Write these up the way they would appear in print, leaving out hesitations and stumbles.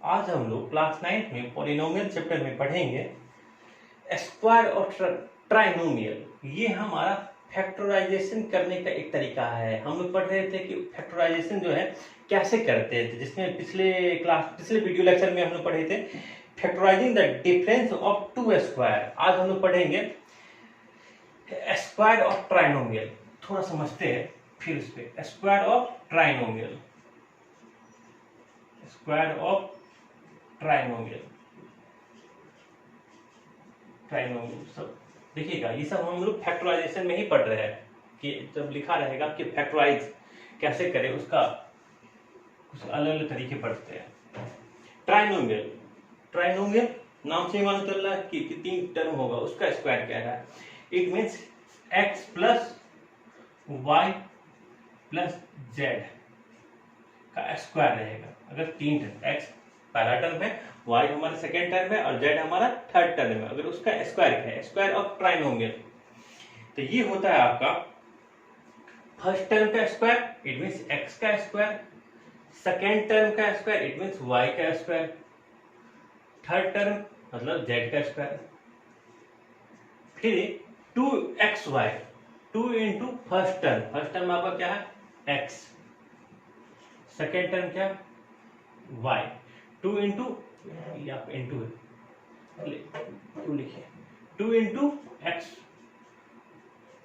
आज हम लोग क्लास 9 में पॉलिनोमियल चैप्टर में पढ़ेंगे स्क्वायर और ट्राइनोमियल। ये हमारा फैक्टराइजेशन करने का एक तरीका है। हम लोग पढ़ रहे थे कि फैक्टराइजेशन जो है कैसे करते हैं, जिसमें पिछले वीडियो लेक्चर में हम लोग पढ़े थे factorising the difference of two square. आज हम लोग पढ़ेंगे स्क्वायर ऑफ ट्राइनोमियल। थोड़ा समझते हैं फिर उस पे square of trinomial. Square of trinomial सब देखिएगा, ये सब हम लोग फैक्टराइजेशन में ही पढ़ रहे हैं कि जब लिखा रहेगा कि फैक्टराइज कैसे करें, उसका कुछ अलग अलग तरीके पढ़ते हैं। ट्राइनोमियल नाम से ही मालूम चल रहा है कि तीन टर्म होगा, उसका स्क्वायर क्या है। It means x plus Y plus Z का स्क्वायर रहेगा। अगर तीन टर्म, x पहला टर्म है, y हमारा सेकेंड टर्म है और z हमारा थर्ड टर्म है, अगर उसका स्क्वायर क्या है, स्क्वायर ऑफ ट्राइनोमियल। तो ये होता है आपका फर्स्ट टर्म का स्क्वायर, इट मींस x का स्क्वायर, सेकेंड टर्म का स्क्वायर, इट मींस y का स्क्वायर, थर्ड टर्म मतलब z का स्क्वायर। फिर 2xy, 2 इंटू फर्स्ट टर्म आपका क्या है x, सेकेंड टर्म क्या है y, 2 इंटू इंटू लिखिए 2 into x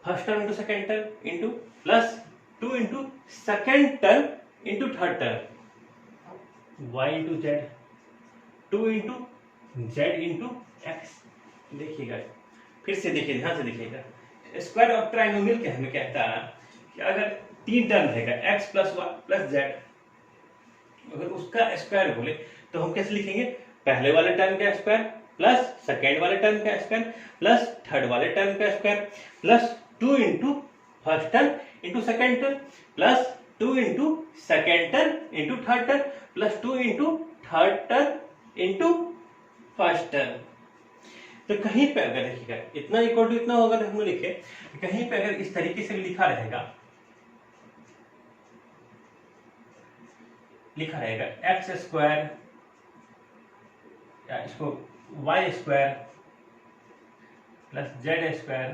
first term into second term into plus 2 into second term into third term y into Z, 2 into Z into x. देखिएगा फिर से, देखिए ध्यान से देखिएगा, स्क्वायर ऑफ ट्राइनोमियल क्या हमें कहता है कि अगर तीन टर्म रहेगा x plus Y plus Z, अगर उसका स्क्वायर बोले तो हम कैसे लिखेंगे, पहले वाले टर्म का स्क्वायर प्लस सेकेंड वाले टर्म का स्क्वायर प्लस थर्ड वाले टर्म का square plus 2 into first term into second term plus 2 into second term into third term plus 2 into third term into first term. तो कहीं पे अगर देखिएगा इतना इक्वल टू इतना होगा, हम लिखे कहीं पे अगर इस तरीके से लिखा रहेगा एक्स स्क्वायर, या इसको Y square plus Z square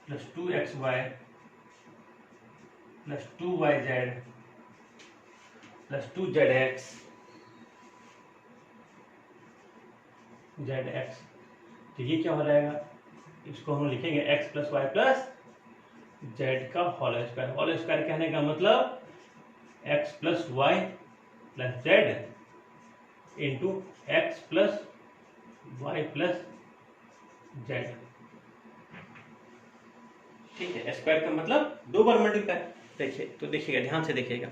plus 2xy plus 2yz plus 2zx zx। तो ये क्या हो जाएगा, इसको हम लिखेंगे x plus Y plus Z का होल स्क्वायर। होल स्क्वायर कहने का मतलब x plus Y plus Z into X plus Y plus Z. ठीक है, स्क्वायर का मतलब दो बार मल्टीप्लाई। देखिए तो देखिएगा, ध्यान से देखिएगा,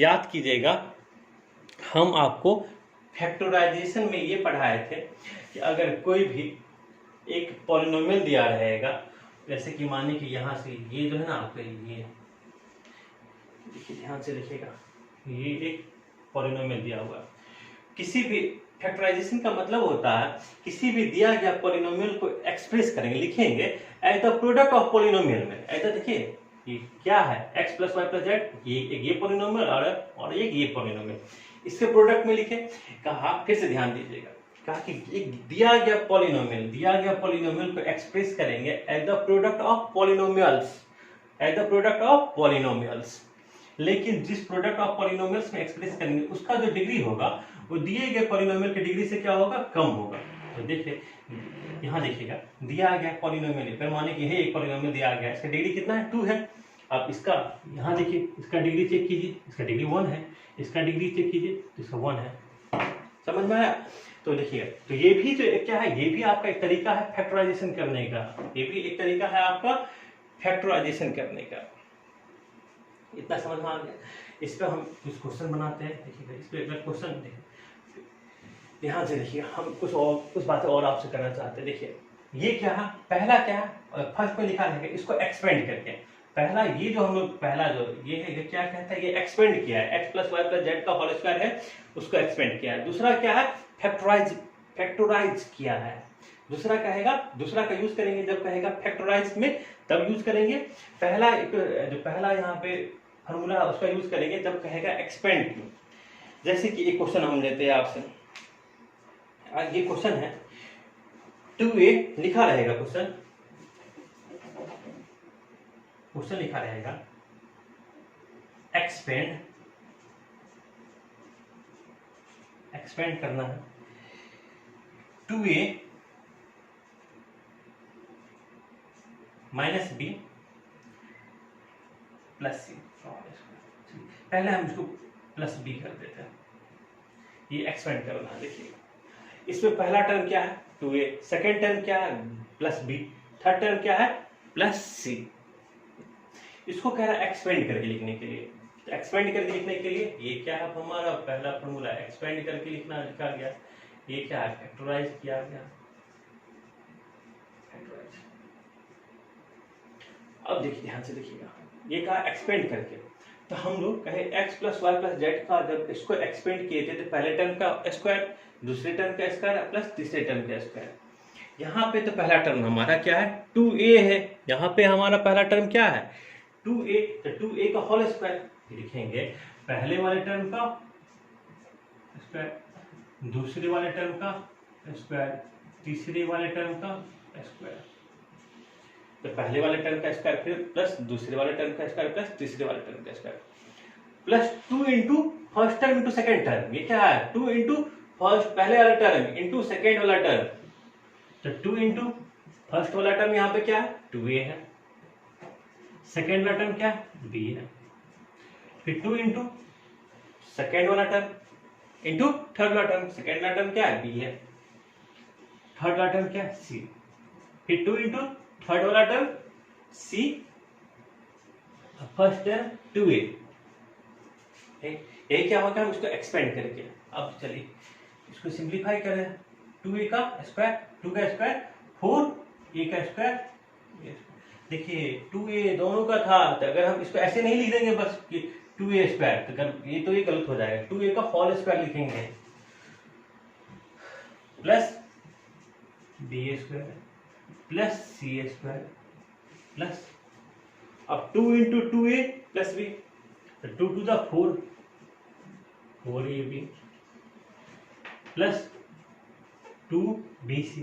याद कीजिएगा, हम आपको फैक्टराइजेशन में ये पढ़ाए थे कि अगर कोई भी एक पॉलिनोमियल दिया रहेगा, जैसे कि मानिए कि यहाँ से ये जो है ना आपका, ये देखिए ध्यान से देखिएगा, ये एक पॉलिनोमियल दिया हुआ है। किसी भी फैक्टराइजेशन का मतलब होता है किसी भी दिया गया पॉलिनोमियल को एक्सप्रेस करेंगे, लिखेंगे as the product of polynomial में। ऐसा देखिए ये क्या है, x plus Y plus Z, ये पॉलिनोमियल और एक ये पॉलिनोमियल, इसके प्रोडक्ट में लिखे। कहा, फिर से ध्यान दीजिएगा, कहा कि एक दिया गया पॉलिनोमियल को एक्सप्रेस करेंगे as the product of polynomials. लेकिन जिस प्रोडक्ट ऑफ पॉलिनोमियल्स में एक्सप्रेस करेंगे उसका जो डिग्री होगा वो दिए गए पॉलिनोमियल की डिग्री से क्या होगा, कम होगा। तो देखिए यहाँ देखिएगा, दिया गया पॉलिनोमियल, फिर माने कि एक पॉलिनोमियल दिया गया, इसका डिग्री कितना है, 2 है। आप इसका यहाँ देखिए, इसका डिग्री चेक कीजिए, इसका डिग्री 1 है, इसका डिग्री चेक कीजिए तो इसका 1 है। समझ में आया? तो देखिएगा, तो ये भी जो क्या है, ये भी आपका एक तरीका है फैक्टराइजेशन करने का, ये भी एक तरीका है आपका फैक्टराइजेशन करने का। इतना समझ में आ गया? इस पर हम कुछ क्वेश्चन बनाते हैं। देखिएगा, इस पर अगर क्वेश्चन ध्यान से देखिए, हम कुछ बातें और आपसे करना चाहते हैं। देखिए ये क्या है, पहला क्या है, फर्स्ट पे लिखा है, इसको एक्सपेंड करके पहला ये जो हम लोग पहला जो ये है, ये क्या कहता है, ये एक्सपेंड किया है, x plus Y plus Z का होल स्क्वायर है, उसको एक्सपेंड किया है। दूसरा क्या है, फैक्टराइज किया है। दूसरा कहेगा, दूसरा का यूज करेंगे जब कहेगा फैक्टराइज में, तब यूज करेंगे। पहला जो पहला यहाँ पे फॉर्मूला उसका यूज करेंगे जब कहेगा एक्सपेंड। जैसे कि एक क्वेश्चन हम लेते हैं आपसे, ये क्वेश्चन है 2a लिखा रहेगा, क्वेश्चन लिखा रहेगा एक्सपेंड करना है 2a माइनस बी प्लस सी। पहले हम इसको प्लस बी कर देते हैं, ये एक्सपेंड करना है। देखिए इसमें पहला टर्म क्या है 2a, सेकेंड टर्म क्या है प्लस बी, थर्ड टर्म क्या है प्लस सी। इसको कह रहा है एक्सपेंड करके लिखने के लिए। तो एक्सपेंड करके लिखने के लिए ये क्या है हमारा पहला फॉर्मूला, एक्सपेंड करके लिखा गया। ये क्या है फैक्टराइज किया गया। अब देखिए ध्यान से देखिएगा, ये कहा एक्सपेंड करके, तो हम लोग कहे x plus Y plus Z का जब इसको एक्सपेंड किए थे तो पहले टर्म का स्क्वायर, दूसरे टर्म का स्क्वायर प्लस तीसरे टर्म का स्क्वायर। यहाँ पे तो पहला टर्म हमारा क्या है 2a है, यहाँ पे हमारा पहला टर्म क्या है 2a, तो 2a का होल स्क्वायर लिखेंगे, पहले वाले टर्म का स्क्वायर, दूसरे वाले टर्म का स्क्वायर, तीसरे वाले टर्म का स्क्वायर। तो पहले वाले टर्म का स्क्वायर फिर प्लस दूसरे वाले टर्म का स्क्वायर प्लस तीसरे वाले टर्म का square plus 2 into first term into second term. ये क्या है 2 इंटू फर्स्ट पहले वाला टर्म इंटू सेकेंड वाला टर्म, तो 2 इंटू फर्स्ट वाला टर्म यहाँ पे क्या है 2a है, सेकेंड वाला टर्म क्या है b है, फिर 2 इंटू सेकेंड वाला टर्म इंटू थर्ड वाला टर्म, सेकेंड वाला टर्म क्या है b है, थर्ड वाला टर्म क्या है c, फिर 2 इंटू थर्ड वाला term c, first term 2a। यही क्या होगा हम इसको एक्सपेंड करके। अब चलिए इसको सिंप्लीफाई करें, 2a का स्क्वायर 2 का स्क्वायर 4a का स्क्वायर। देखिए 2a दोनों का था, तो अगर हम इसको ऐसे नहीं लिख देंगे बस कि 2a स्क्वायर, तो ये गलत हो जाएगा। 2a का होल स्क्वायर लिखेंगे plus b square plus c square plus, अब 2 into 2a plus b, 2 to the 4 4ab plus 2bc।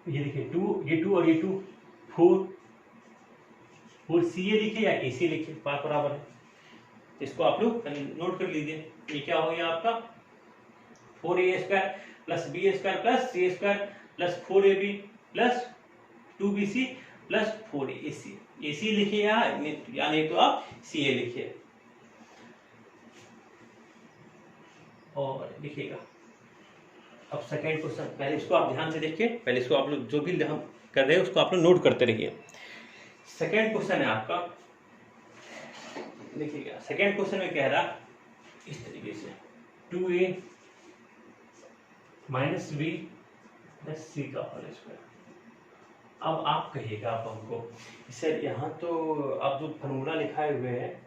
ये देखिए 2 ये 2 और ये 2 4 ca लिखिए या ac लिखिए, पास बराबर है। इसको आप लोग नोट कर लीजिए। ये क्या हो गया आपका 4a square plus b square plus c square plus 4ab plus 2bc plus 4ac। ac लिखिए या नहीं तो आप ca लिखिए। और लिखिएगा अब सेकेंड क्वेश्चन, पहले इसको आप ध्यान से देखिए, पहले इसको आप लोग जो भी हम कर रहे हैं उसको आप लोग नोट करते रहिए। सेकेंड क्वेश्चन है आपका, देखिएगा सेकेंड क्वेश्चन में कह रहा इस तरीके से 2a minus b plus c का होल स्क्वायर। अब आप कहिएगा आप हमको सर यहाँ तो आप जो फॉर्मूला लिखाए हुए हैं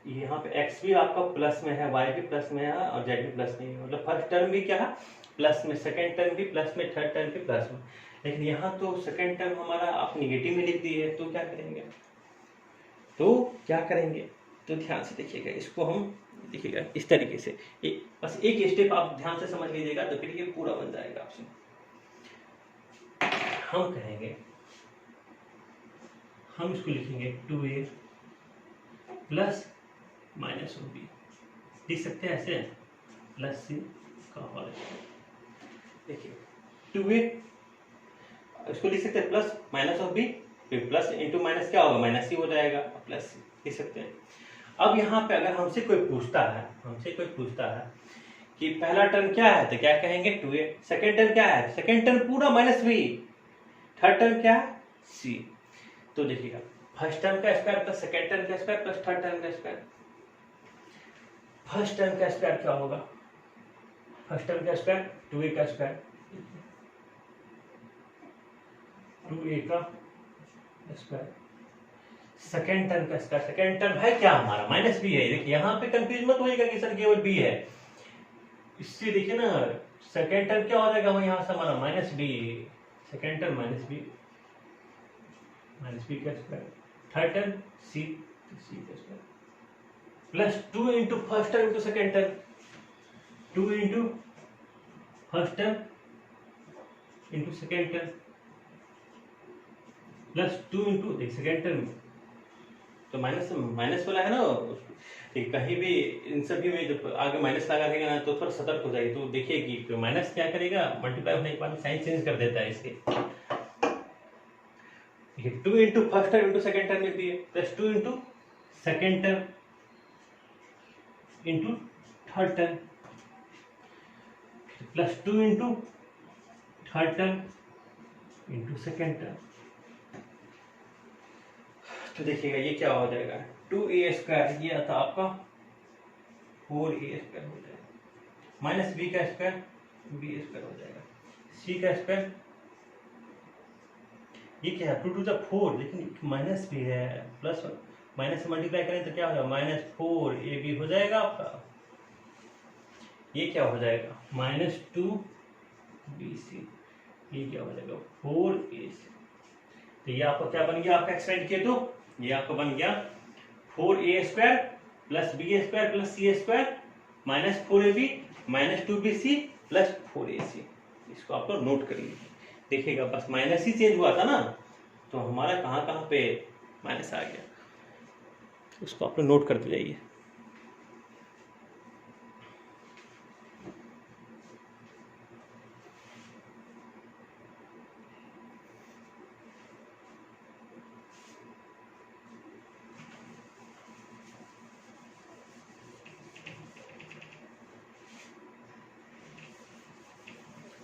यहाँ पे x भी आपका प्लस में है, y भी प्लस में है और z भी प्लस में है, मतलब फर्स्ट टर्म भी क्या है प्लस में, सेकंड टर्म भी प्लस में, थर्ड टर्म भी प्लस में। लेकिन यहाँ तो सेकंड टर्म हमारा आप निगेटिव में लिख दिए, तो क्या करेंगे तो ध्यान से देखिएगा, इसको हम देखिएगा इस तरीके से, बस एक स्टेप आप ध्यान से समझ लीजिएगा तो फिर ये पूरा बन जाएगा आपसे। हम कहेंगे हम इसको लिखेंगे 2a plus minus of b, लिख सकते हैं ऐसे प्लस c का होल स्क्वायर। देखिए 2a इसको लिख सकते हैं प्लस माइनस ऑफ b, फिर प्लस इंटू माइनस क्या होगा माइनस c हो जाएगा, प्लस c लिख सकते हैं। अब यहाँ पे अगर हमसे कोई पूछता है कि पहला टर्म क्या है तो क्या कहेंगे 2a, सेकेंड टर्म क्या है सेकेंड टर्म पूरा माइनस b, थर्ड टर्म क्या है c। तो देखिएगा फर्स्ट टर्म का स्क्वायर प्लस सेकेंड टर्म का स्क्वायर प्लस थर्ड टर्म का स्क्वायर। फर्स्ट टर्म का स्क्वायर क्या होगा, फर्स्ट टर्म का स्क्वायर 2a का स्क्वायर, 2a का स्क्वायर, सेकेंड टर्म का स्क्वायर, सेकेंड टर्म है क्या हमारा माइनस b है। देखिए यहाँ पे कंफ्यूज मत होइएगा कि सर केवल b है, इससे देखिए ना सेकेंड टर्म क्या हो जाएगा वह यहाँ से हमारा minus b, second term minus b का स्क्वायर, थर्ड टर्म c का square. Plus 2 into first term into second term, 2 into first term into second term plus 2 into second term, तो माइनस माइनस वाला है ना, कहीं भी इन सभी में जब आगे माइनस लगा रहेगा ना तो थोड़ा सतर्क हो जाएगी। तो देखिए कि माइनस क्या करेगा, मल्टीप्लाई होने के बाद साइन चेंज कर देता है इसके। 2 into first term into second term लिख दिए, plus 2 into second term into third term, plus 2 into third term into second term. तो देखिएगा ये क्या हो जाएगा, 2a², ये आता आपका 4a² हो जाएगा, माइनस b का स्क्वायर b² हो जाएगा, c का स्क्वायर, ये क्या है 2 टू द 4, लेकिन माइनस भी है, प्लस माइनस से मल्टीप्लाई करें तो क्या हो जाएगा, माइनस 4ab हो जाएगा आपका। ये क्या हो जाएगा, माइनस 2bc, ये क्या हो जाएगा 4ac। तो ये आपका क्या बन गया, आपका एक्सपेंड किए तो ये आपका बन गया 4a² plus b² plus c² minus 4ab minus 2bc plus 4ac। इसको आप लोग नोट करिए, देखिएगा बस माइनस ही चेंज हुआ था ना, तो हमारा कहाँ कहाँ पे माइनस आ गया, उसको आप लोग नोट करते जाइए।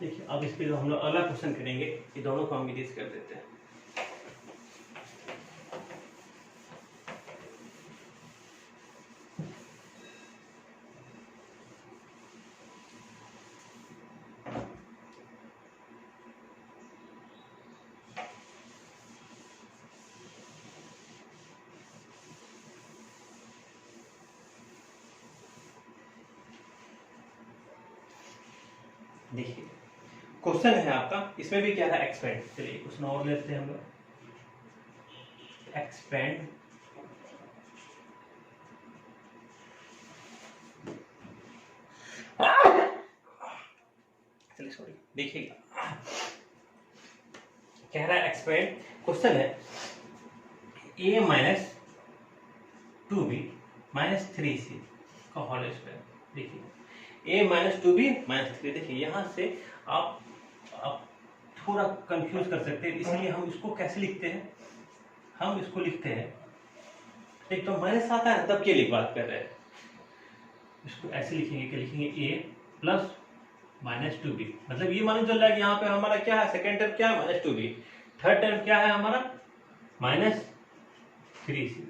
देखिए अब इस पे जो हम लोग अगला क्वेश्चन करेंगे, ये दोनों को हम इरेज कर देते हैं। देखिए क्वेश्चन है आपका, इसमें भी क्या था एक्सपेंड। चलिए क्वेश्चन और लेते हैं हम लोग, एक्सपेंड चलिए सॉरी, देखिएगा कह रहा है एक्सपेंड, क्वेश्चन है a minus 2b minus 3c का होल स्क्वायर। देखिए a माइनस 2b माइनस 3, देखिए यहाँ से आप थोड़ा कंफ्यूज कर सकते हैं, इसलिए हम इसको कैसे लिखते हैं, हम इसको लिखते हैं एक तो माइनस आता है तब के लिए बात कर रहे हैं, इसको ऐसे लिखेंगे कि लिखेंगे a प्लस माइनस 2b, मतलब ये मालूम चल रहा है कि यहाँ पे हमारा क्या है, सेकेंड टर्म क्या है माइनस 2b, थर्ड टर्म क्या है हमारा माइनस 3c।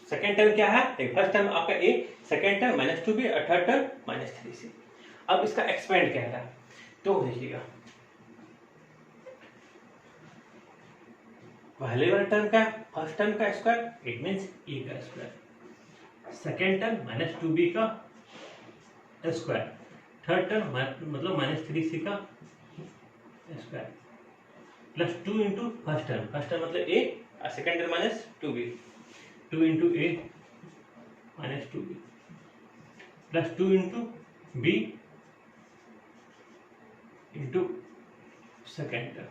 सेकेंड टर्म क्या है, फर्स्ट टर्म आपका a, second term minus 2b और थर्ड टर्म माइनस 3c। अब इसका एक्सपेंड कह रहा है, तो देखिएगा पहले वाले टर्म का फर्स्ट टर्म का स्क्वायर, इट मींस a का square, second term minus 2b का स्क्वायर, थर्ड टर्म मतलब माइनस 3c का square, plus 2 into first term मतलब a और second term minus 2b, 2 into a minus 2b plus 2 into b into second term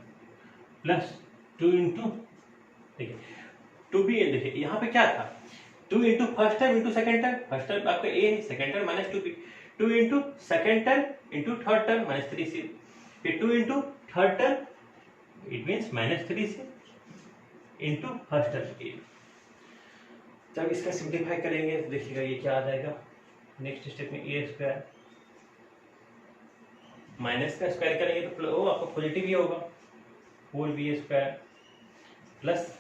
plus 2 into, देखिए 2b, देखिए यहाँ पे क्या था 2 into first term into second term, first term आपका a है, second term minus 2b, 2 into second term into third term minus 3c, फिर 2 into third term it means minus 3c into first term a। जब इसका simplify करेंगे तो देखिएगा ये क्या आ जाएगा, नेक्स्ट स्टेप में a² माइनस का स्क्वायर करेंगे तो वो आपको पॉजिटिव ही होगा, 4b² प्लस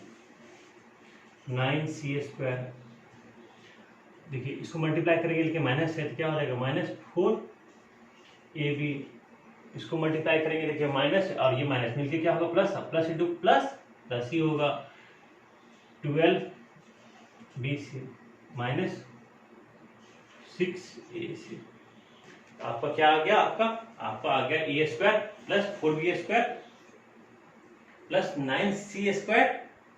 9c²। देखिए इसको मल्टीप्लाई करेंगे लेकिन माइनस है तो क्या हो जाएगा माइनस 4ab, इसको मल्टीप्लाई करेंगे देखिए माइनस और ये माइनस मिलके क्या होगा plus, plus into plus plus ही होगा, 12bc माइनस 6ac। आपका क्या आ गया, आपका आ गया a² plus 4b² plus 9c²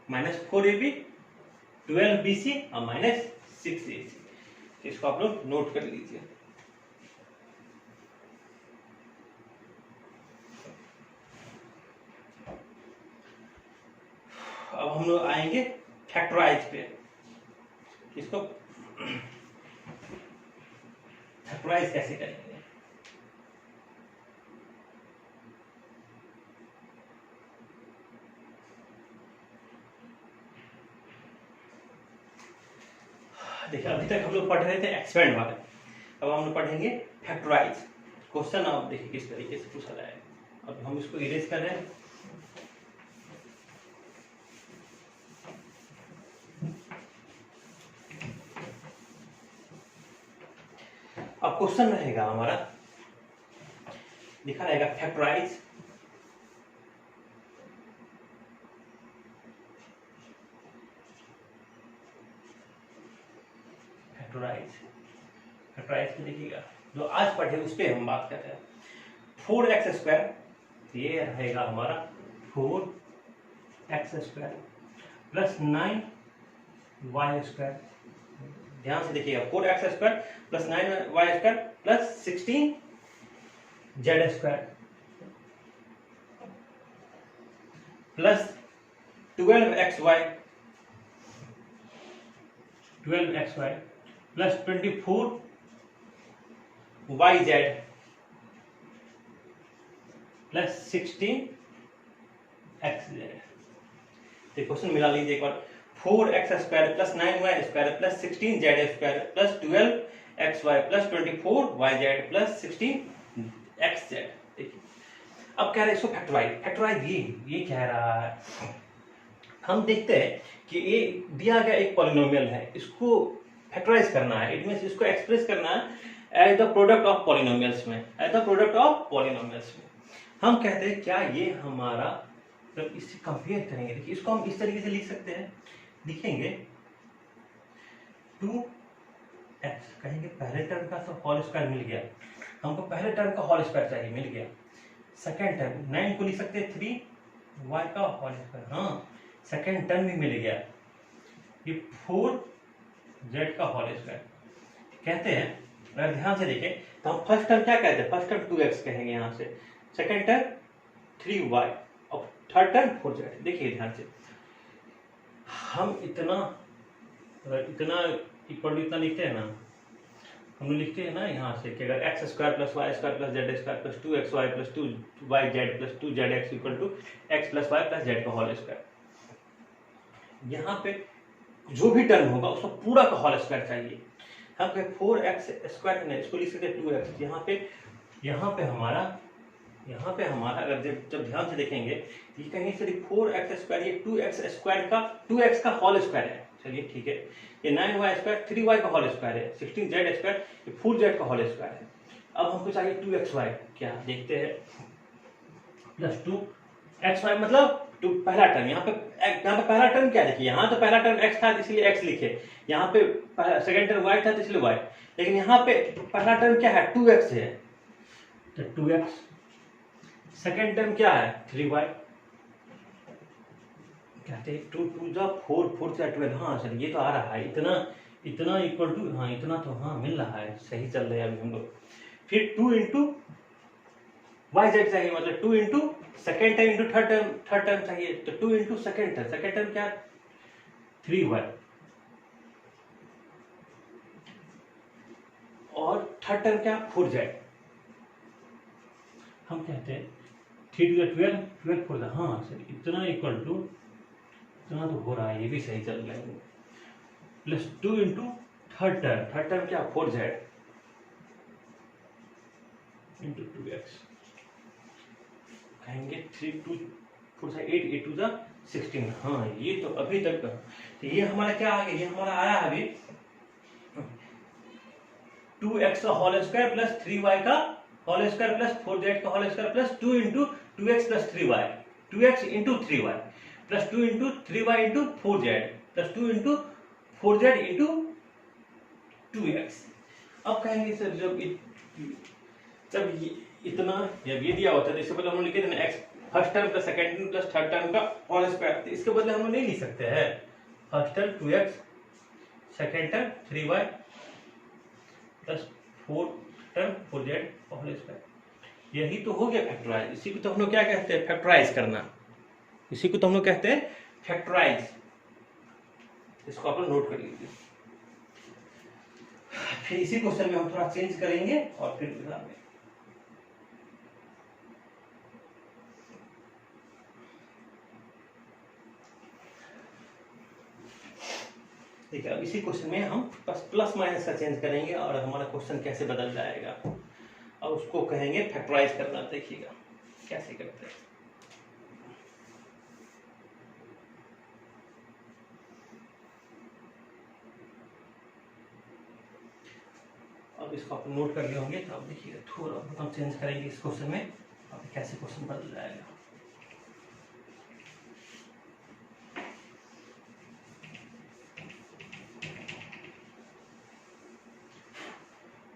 -4ab 12bc और -6ac। इसको आप लोग नोट कर लीजिए। अब हम लोग आएंगे फैक्टराइज पे। इसको फैक्टराइज कैसे करेंगे? देखिए अभी तक हम लोग पढ़ रहे थे एक्सपेंड वाला, अब हम लोग पढ़ेंगे फैक्टराइज। क्वेश्चन आप देखिए किस तरीके से पूछा जाएगा। अब हम इसको इरेज कर रहे हैं। अब क्वेश्चन रहेगा हमारा, लिखा रहेगा फैक्टराइज फैक्टराइज में देखिएगा जो आज पढ़े उस पर हम बात कर रहे हैं। 4x², ये रहेगा हमारा 4x² प्लस 9y²। ध्यान से देखिएगा 4x² plus 9y² plus 16z² plus 12xy plus 24yz plus 16xz। Question मिला लीजिए एक बार। 4x² plus 9y² plus 16z² plus 12xy plus 24yz plus 16xz। देखिए अब कह रहे हैं इसको फैक्टराइज ये कह रहा है। हम देखते हैं कि ये दिया गया एक पॉलिनोमियल है, इसको फैक्टराइज करना है। इट मींस इसको एक्सप्रेस करना है as the product of polynomials में, हम कहते हैं क्या ये हमारा, जब इससे कंपेयर करेंगे, देखिए इसको हम इस तरीके से लिख सकते हैं। लिखेंगे 2x, कहेंगे पहले टर्म का तो होल स्क्वायर मिल गया, हमको पहले टर्म का होल स्क्वायर चाहिए, मिल गया। सेकेंड टर्म 9 को लिख सकते हैं 3y का होल स्क्वायर, हाँ सेकेंड टर्म भी मिल गया। ये 4z का होल स्क्वायर कहते हैं। अगर ध्यान से देखें तो हम फर्स्ट टर्म क्या कहते हैं? फर्स्ट टर्म 2x कहेंगे यहाँ से, सेकेंड टर्म 3y और थर्ड टर्म 4z। देखिए ध्यान से, हम इतना इक्वल इतना लिखते हैं ना, हम लोग लिखते हैं ना यहाँ से कि अगर x² plus y² plus z² plus 2xy plus 2yz plus 2zx equal to x plus y plus z का होल स्क्वायर। यहाँ पे जो भी टर्म होगा उसको पूरा का होल स्क्वायर चाहिए। हम पे 4x² नहीं, इसको लिख सकते 2x। यहाँ पे हमारा अगर जब ध्यान से देखेंगे ये कहीं से 4x², ये 2x का होल स्क्वायर है। चलिए ठीक है, ये 9y² 3y का होल स्क्वायर है, 16z², ये 4z का होल स्क्वायर है। अब हमको चाहिए 2xy, क्या देखते हैं, प्लस 2xy मतलब पहला टर्म। यहाँ पे पहला टर्म क्या देखिए, यहाँ तो पहला टर्म x था इसलिए x लिखे, यहाँ पे सेकेंड टर्म y था तो इसलिए y, लेकिन यहाँ पे पहला टर्म क्या है 2x है तो 2x, सेकेंड टर्म क्या है 3y, कहते हैं 2 2 4 4 12। हाँ सर ये तो आ रहा है, इतना इक्वल टू, हाँ इतना तो हाँ मिल रहा है, सही चल रहे हैं अभी हम लोग। फिर 2 इंटू yz चाहिए, मतलब 2 into second term into third term चाहिए, तो 2 इंटू सेकेंड टर्म क्या 3y और थर्ड टर्म क्या 4z। हम कहते हैं 3 to 12 4, हाँ सर इतना इक्वल टू, इतना तो हो रहा है, ये भी सही चल रहा है। प्लस 2 इंटू थर्ड टर्म क्या 4z इंटू 2x, कहेंगे 3 2 4 8 8 2 16। हाँ ये तो अभी तक का, तो ये हमारा क्या आ गया, ये हमारा आया है अभी 2x का होल स्क्वायर प्लस 3y का होल स्क्वायर प्लस 4z का whole square plus 2 into 2x plus 3y, 2x into 3y plus 2 into 3y into 4z plus 2 into 4z into 2x। अब कहेंगे सर जब इतना जब ये दिया होता है तो इससे पहले हम लोग लिखे थे ना x first term plus second term plus third term का होल स्क्वायर। तो इसके बदले हम नहीं लिख सकते हैं first term 2x, second term 3y plus fourth term 4z whole square. यही तो हो गया फैक्टराइज। इसी को तो हम लोग क्या कहते हैं, फैक्टराइज करना। इसी को तो हम लोग कहते हैं फैक्टराइज। इसको आप लोग नोट कर लीजिए। फिर इसी क्वेश्चन में हम थोड़ा चेंज करेंगे और फिर एग्जाम में ठीक है। अब इसी क्वेश्चन में हम बस प्लस माइनस का चेंज करेंगे और हमारा क्वेश्चन कैसे बदल जाएगा और उसको कहेंगे फैक्टराइज करना। देखिएगा कैसे करते हैं। अब इसको आप नोट कर लिए होंगे। तो अब देखिएगा थोड़ा बहुत हम चेंज करेंगे इस क्वेश्चन में, अब कैसे क्वेश्चन बदल जाएगा।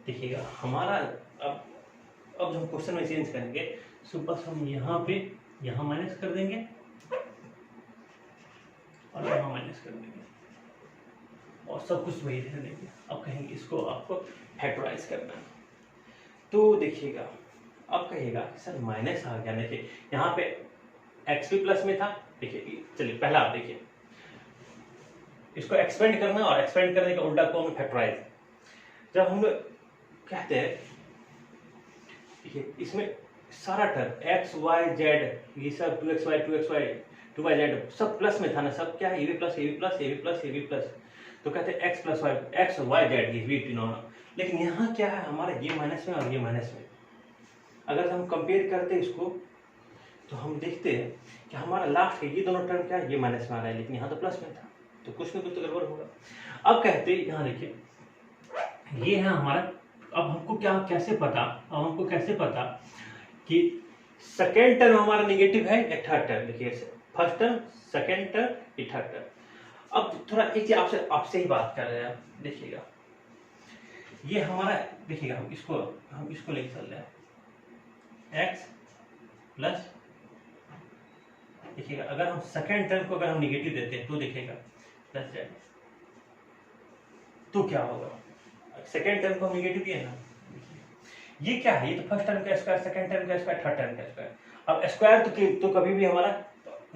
देखिएगा हमारा अब जो हम क्वेश्चन में चेंज करेंगे सो बस हम यहाँ पे यहाँ माइनस कर देंगे और यहाँ माइनस कर देंगे और सब कुछ वही रहने देंगे। अब कहेंगे इसको आपको फैक्टराइज करना है। तो देखिएगा अब कहेगा कि सर माइनस आ गया। देखिए यहाँ पे एक्स भी प्लस में था। देखिए चलिए पहला आप देखिए, इसको एक्सपेंड करना और एक्सपेंड करने का उल्टा कौन, फैक्टराइज। जब हम कहते हैं देखिए इसमें सारा टर्म एक्स वाई जेड ये सब 2xy 2xy 2yz सब प्लस में था ना, सब क्या है, A B plus A B plus A B plus A B plus. तो कहते हैं X plus Y X Y Z ये भी तीनों। लेकिन यहाँ क्या है हमारा ये माइनस में और ये माइनस में। अगर हम कंपेयर करते हैं इसको तो हम देखते हैं कि हमारा लास्ट ये दोनों टर्म क्या है, ये माइनस में आ रहा है, लेकिन यहाँ तो प्लस में था। तो कुछ ना कुछ तो गड़बड़ होगा। अब कहते हैं यहाँ देखिए ये है हमारा। अब हमको क्या कैसे पता, अब हमको कैसे पता कि सेकेंड टर्म हमारा निगेटिव है या थर्ड टर्म। देखिए फर्स्ट टर्म, सेकेंड टर्म, या थर्ड टर्म। अब थोड़ा एक चीज आपसे ही बात कर रहे हैं। देखिएगा ये हमारा, देखिएगा हम इसको लेके चल रहे हैं एक्स प्लस। देखिएगा अगर हम सेकेंड टर्म को अगर हम निगेटिव देते हैं तो देखिएगा प्लस जेड। तो क्या होगा, सेकेंड टर्म को हम निगेटिव दिए ना, ये क्या है, ये तो फर्स्ट टर्म का स्क्वायर, सेकेंड टर्म का स्क्वायर, थर्ड टर्म का स्क्वायर। अब स्क्वायर तो कभी भी हमारा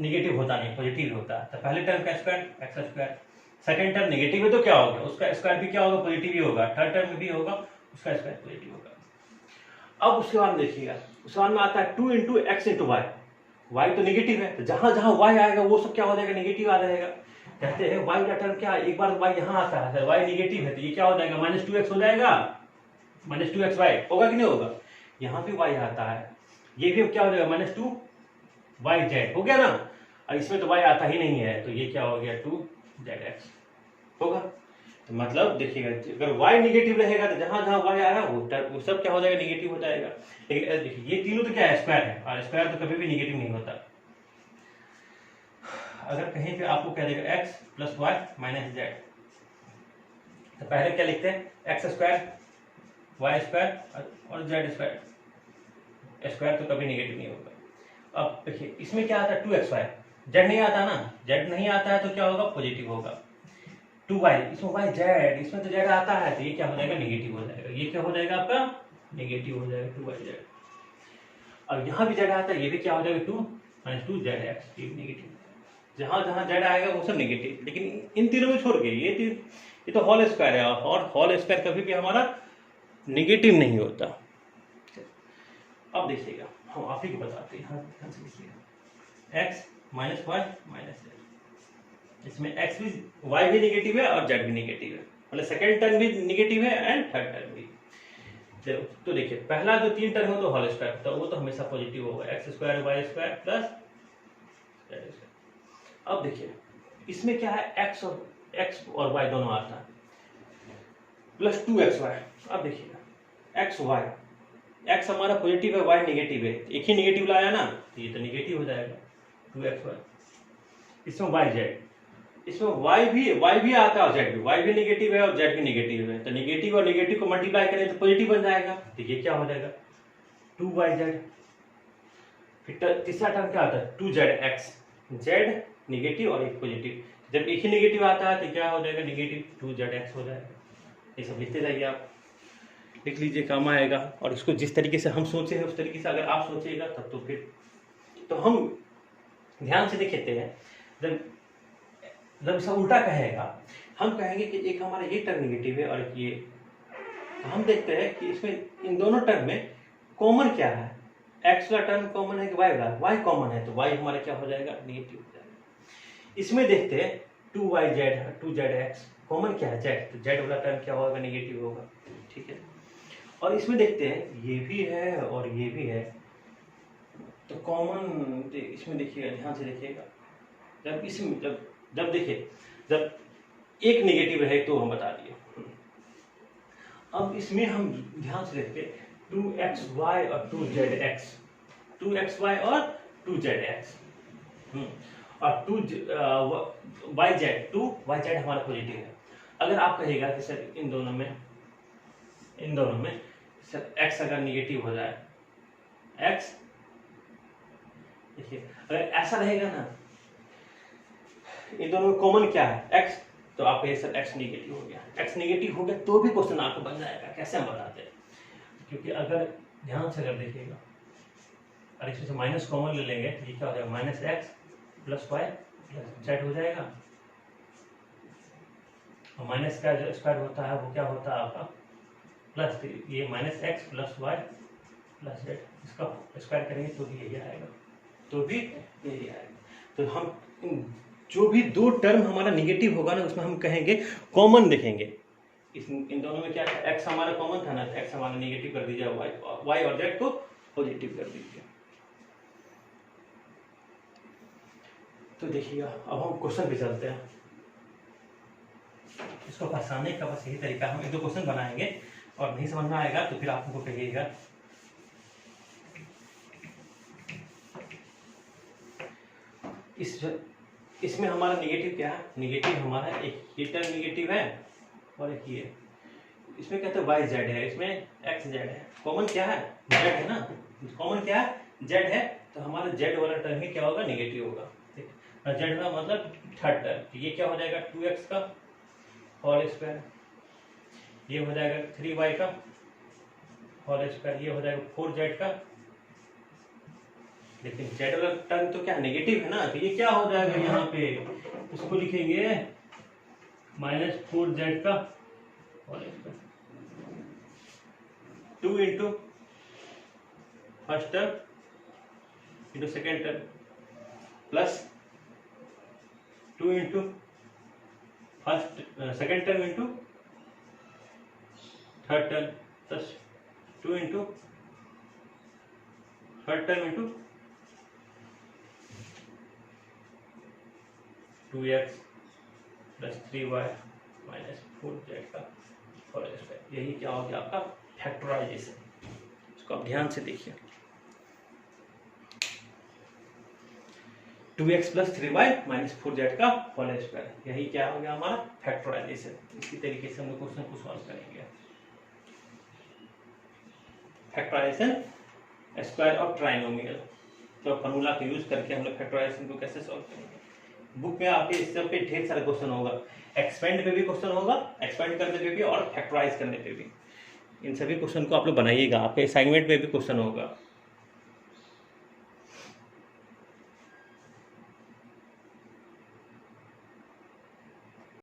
निगेटिव होता नहीं, पॉजिटिव होता है। तो पहले टर्म का square x square, second term negative है तो क्या होगा, उसका स्क्वायर भी क्या होगा, पॉजिटिव ही होगा। थर्ड टर्म में भी होगा उसका स्क्वायर पॉजिटिव होगा। अब उसके बाद देखिएगा उसके बाद में आता है 2 into X into Y. Y तो निगेटिव है, तो जहां जहां वाई आएगा वो सब क्या हो जाएगा, निगेटिव आ जाएगा। कहते हैं वाई का टर्म क्या है, एक बार वाई यहाँ आता है, वाई निगेटिव है तो ये क्या हो जाएगा, -2x हो जाएगा, -2xy होगा कि नहीं होगा। यहाँ भी वाई आता है, ये भी क्या हो जाएगा, -2yz हो गया ना। और इसमें तो वाई आता ही नहीं है तो ये क्या हो गया, 2zx होगा। तो मतलब देखिएगा अगर y निगेटिव रहेगा तो जहां जहां y आएगा वो सब क्या हो जाएगा, निगेटिव हो जाएगा। लेकिन देखिए ये तीनों तो क्या है, स्क्वायर है, और स्क्वायर तो कभी भी निगेटिव नहीं होता। अगर कहीं पे आपको कह देगा x plus Y minus Z, तो पहले क्या लिखते हैं, एक्स स्क्वायर वाई स्क्वायर और जेड स्क्वायर। स्क्वायर तो कभी निगेटिव नहीं होगा। अब देखिए इसमें क्या आता है, 2xy, जेड नहीं आता ना, जेड नहीं आता है तो क्या होगा, पॉजिटिव होगा। 2y, इसमें y जेड, इसमें तो जेड आता है तो ये क्या हो जाएगा, निगेटिव हो जाएगा। ये क्या हो जाएगा आपका, निगेटिव हो जाएगा 2yz। और यहाँ भी जेड आता है, ये भी क्या हो जाएगा, 2 - 2zx, ये निगेटिव। जहां जहां जेड आएगा वो सब निगेटिव, लेकिन इन तीनों में छोड़ के ये तो होल स्क्वायर है, और होल स्क्वायर कभी भी हमारा निगेटिव नहीं होता। अब देखिएगा हम आप ही को बताते हैं, ध्यान से देखिएगा x minus Y minus Z. इसमें x भी y भी निगेटिव है और z भी निगेटिव है, मतलब सेकेंड टर्म भी निगेटिव है एंड थर्ड टर्म भी। तो देखिए पहला जो 3 टर्म हो तो होल स्क्वायर, तो वो तो हमेशा पॉजिटिव होगा, X square Y square plus Z square. अब देखिए इसमें क्या है, x और y दोनों आता है, प्लस 2xy। अब देखिएगा x y, x हमारा पॉजिटिव है, y निगेटिव है, एक ही निगेटिव लाया ना तो ये तो निगेटिव हो जाएगा 2xy। इसमें y z, इसमें y भी आता है और z भी, y भी निगेटिव है और z भी निगेटिव है, तो निगेटिव और निगेटिव को मल्टीप्लाई करें तो पॉजिटिव बन जाएगा। तो ये क्या हो जाएगा, 2yz फिर तीसरा टर्म क्या आता है 2zx, z निगेटिव और एक पॉजिटिव। जब एक ही निगेटिव आता है तो क्या हो जाएगा नेगेटिव 2zx हो जाएगा। ये सब लिखते जाइए, आप लिख लीजिए, काम आएगा। और इसको जिस तरीके से हम सोचे हैं उस तरीके से अगर आप सोचिएगा तब तो फिर तो हम ध्यान से देखते हैं। जब इसका उल्टा कहेगा, हम कहेंगे कि एक हमारा ये टर्म निगेटिव है और एक ये, तो हम देखते हैं कि इसमें इन दोनों टर्म में कॉमन क्या है। एक्स वाला टर्म कॉमन है कि वाई वाला, वाई कॉमन है तो वाई हमारा क्या हो जाएगा निगेटिव हो जाएगा। इसमें देखते हैं 2yz 2zx कॉमन क्या है z, तो z वाला टर्म क्या होगा निगेटिव होगा, ठीक है। और इसमें देखते हैं ये भी है और ये भी है, तो कॉमन इसमें देखिएगा, ध्यान से देखिएगा। जब इसमें जब देखिए जब एक निगेटिव है तो हम बता दिए। अब इसमें हम ध्यान से देखते हैं 2xy और 2zx, 2xy और 2zx और 2yz हमारा पॉजिटिव है। अगर आप कहेगा कि सर इन दोनों में सर x अगर निगेटिव हो जाए, x देखिए अगर ऐसा रहेगा ना, इन दोनों में कॉमन क्या है x, तो आप कहिए सर x निगेटिव हो गया। x निगेटिव हो गया तो भी क्वेश्चन आपको बन जाएगा। कैसे हम बताते हैं, क्योंकि अगर ध्यान से अगर देखिएगा और इसमें से माइनस कॉमन ले लेंगे तो ये क्या हो जाएगा -x + y + z हो जाएगा। और माइनस का जो स्क्वायर होता है वो क्या होता है आपका प्लस, ये -x + y + z, इसका स्क्वायर करेंगे तो भी यही आएगा, तो भी यही आएगा। तो हम जो भी दो टर्म हमारा निगेटिव होगा ना उसमें हम कहेंगे कॉमन देखेंगे। इन दोनों में क्या है, x हमारा कॉमन था ना, तो x हमारा निगेटिव कर दीजिए, y और z को पॉजिटिव कर दीजिए। तो देखिएगा अब हम क्वेश्चन पे चलते हैं। इसको फंसाने का बस यही तरीका, हम 1-2 क्वेश्चन बनाएंगे और नहीं समझ में आएगा तो फिर आप हमको कहिएगा। इसमें हमारा निगेटिव क्या है, निगेटिव हमारा एक ये टर्म निगेटिव है और एक ये, इसमें कहते हैं yz है, इसमें xz है। कॉमन क्या है z है ना, कॉमन क्या है z है, तो हमारा z वाला टर्म ही क्या होगा निगेटिव होगा, ठीक है। z का मतलब थर्ड टर्म, ये क्या हो जाएगा 2x का होल स्क्वायर, ये हो जाएगा 3y का होल स्क्वायर, ये हो जाएगा 4z का। लेकिन z वाला टर्म तो क्या नेगेटिव है ना, तो ये क्या हो जाएगा यहाँ पे, उसको लिखेंगे -4z का whole square, 2 into first term into second term plus 2 into second term into third term plus 2 into third term into 2x + 3y - 4z का होल स्क्वायर। यही क्या हो गया आपका फैक्टराइजेशन। इसको आप ध्यान से देखिए, 2x + 3y - 4z का होल स्क्वायर, यही क्या हो गया हमारा फैक्टराइजेशन। इसी तरीके से हम लोग क्वेश्चन को सॉल्व करेंगे। फैक्टराइजेशन स्क्वायर ऑफ ट्राइनोमियल, तो फॉर्मूला का यूज करके हम लोग फैक्टराइजेशन को कैसे सॉल्व करेंगे। बुक में आपके इस सब पे ढेर सारे क्वेश्चन होगा, एक्सपेंड पे भी क्वेश्चन होगा, एक्सपेंड करने पे भी और फैक्टराइज करने पे भी। इन सभी क्वेश्चन को आप लोग बनाइएगा, आपके असाइनमेंट में भी क्वेश्चन होगा।